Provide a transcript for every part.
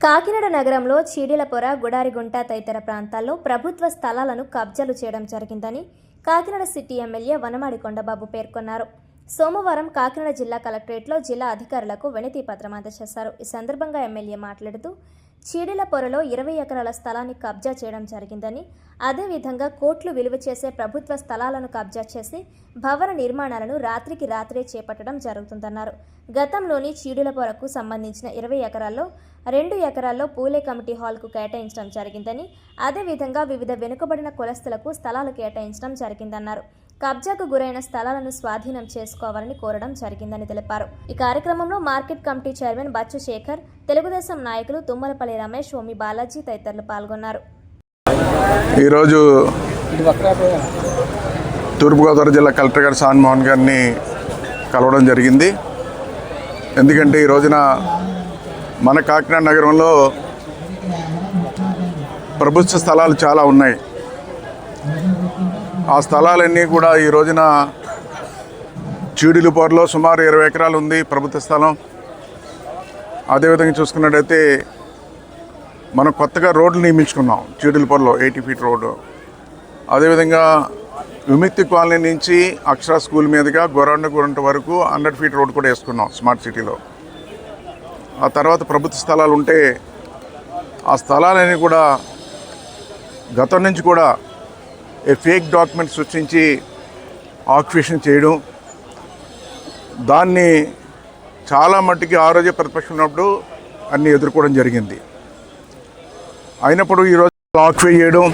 కాకినాడ నగరంలో చీడిలపొర, గుడారిగుంట తదితర ప్రాంతాల్లో ప్రభుత్వ స్థలాలను కబ్జాలు చేయడం జరిగిందని కాకినాడ సిటీ ఎమ్మెల్యే వనమాడి కొండబాబు పేర్కొన్నారు. సోమవారం కాకినాడ జిల్లా కలెక్టరేట్లో జిల్లా అధికారులకు వినతి పత్రం అందజేశారు. ఈ సందర్భంగా ఎమ్మెల్యే మాట్లాడుతూ చీడిలపొరలో 20 ఎకరాల స్థలాన్ని కబ్జా చేయడం జరిగిందని, అదేవిధంగా కోట్లు విలువ చేసే ప్రభుత్వ స్థలాలను కబ్జా చేసి భవన నిర్మాణాలను రాత్రికి రాత్రే చేపట్టడం జరుగుతుందన్నారు. గతంలోని చీడిలపొరకు సంబంధించిన 20 ఎకరాల్లో 2 ఎకరాల్లో పూలే కమిటీ హాల్కు కేటాయించడం జరిగిందని, అదేవిధంగా వివిధ వెనుకబడిన కులస్తులకు స్థలాలు కేటాయించడం జరిగిందన్నారు. కబ్జాకు గురైన స్థలాలను స్వాధీనం చేసుకోవాలని కోరడం జరిగిందని తెలిపారు. ఈ కార్యక్రమంలో market committee chairman Bachchu Shekhar, Telugudesam నాయకులు తుమ్మలపల్లి రమేష్, ఓమి బాలాజీ తదితరులు పాల్గొన్నారు. ఈరోజు తూర్పుగోదావరి జిల్లా కలెక్టర్ గారు సాన్మోహన్ గారిని కలవడం జరిగింది. ఎందుకంటే ఈ రోజున మన కాకినాడ నగరంలో ప్రభుత్వ స్థలాలు చాలా ఉన్నాయి. ఆ స్థలాలన్నీ కూడా ఈ రోజున చీడిలపొరలో సుమారు 20 ఎకరాలు ఉంది ప్రభుత్వ స్థలం. అదేవిధంగా చూసుకున్నట్టయితే మనం కొత్తగా రోడ్లు నియమించుకున్నాం. చీడిలపొరలో 80 ఫీట్ రోడ్డు, అదేవిధంగా విముక్తి కాలనీ నుంచి అక్షర స్కూల్ మీదుగా గొరండగుంట వరకు 100 ఫీట్ రోడ్ కూడా వేసుకున్నాం స్మార్ట్ సిటీలో. ఆ తర్వాత ప్రభుత్వ స్థలాలు ఉంటే ఆ స్థలాలన్నీ కూడా గతం నుంచి కూడా ఫేక్ డాక్యుమెంట్స్ సృష్టించి ఆక్యుపేషన్ చేయడం, దాన్ని చాలా మట్టుకి ఆ రోజే ప్రతిపక్షం ఉన్నప్పుడు అన్నీ ఎదుర్కోవడం జరిగింది. అయినప్పుడు ఈరోజు ఆక్యుపై చేయడం,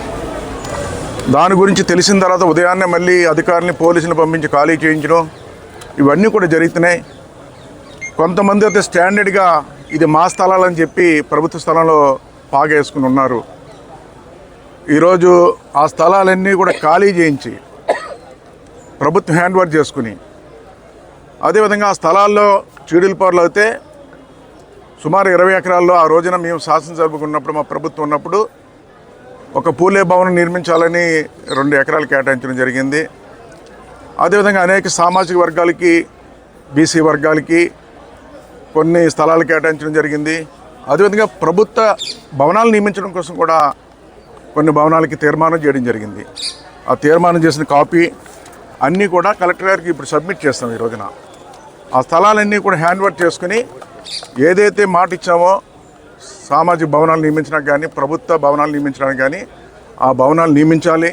దాని గురించి తెలిసిన తర్వాత ఉదయాన్నే మళ్ళీ అధికారులని పోలీసులు పంపించి ఖాళీ చేయించడం, ఇవన్నీ కూడా జరుగుతున్నాయి. కొంతమంది అయితే స్టాండర్డ్గా ఇది మా స్థలాలని చెప్పి ప్రభుత్వ స్థలంలో పాగేసుకుని ఉన్నారు. ఈరోజు ఆ స్థలాలన్నీ కూడా ఖాళీ చేయించి ప్రభుత్వం హ్యాండ్ ఓవర్ చేసుకుని, అదేవిధంగా ఆ స్థలాల్లో చీడిలపొరలో అయితే సుమారు 20 ఎకరాల్లో ఆ రోజున మేము శాసనసభకు ఉన్నప్పుడు, మా ప్రభుత్వం ఉన్నప్పుడు ఒక పూలే భవనం నిర్మించాలని 2 ఎకరాలు కేటాయించడం జరిగింది. అదేవిధంగా అనేక సామాజిక వర్గాలకి, బీసీ వర్గాలకి కొన్ని స్థలాలు కేటాయించడం జరిగింది. అదేవిధంగా ప్రభుత్వ భవనాలు నియమించడం కోసం కూడా కొన్ని భవనాలకి తీర్మానం చేయడం జరిగింది. ఆ తీర్మానం చేసిన కాపీ అన్నీ కూడా కలెక్టర్ గారికి ఇప్పుడు సబ్మిట్ చేస్తాం. ఈ రోజున ఆ స్థలాలన్నీ కూడా హ్యాండ్ ఓవర్ చేసుకుని ఏదైతే మాట ఇచ్చామో సామాజిక భవనాలు నియమించడానికి కానీ, ప్రభుత్వ భవనాలు నియమించడానికి కానీ ఆ భవనాలు నియమించాలి.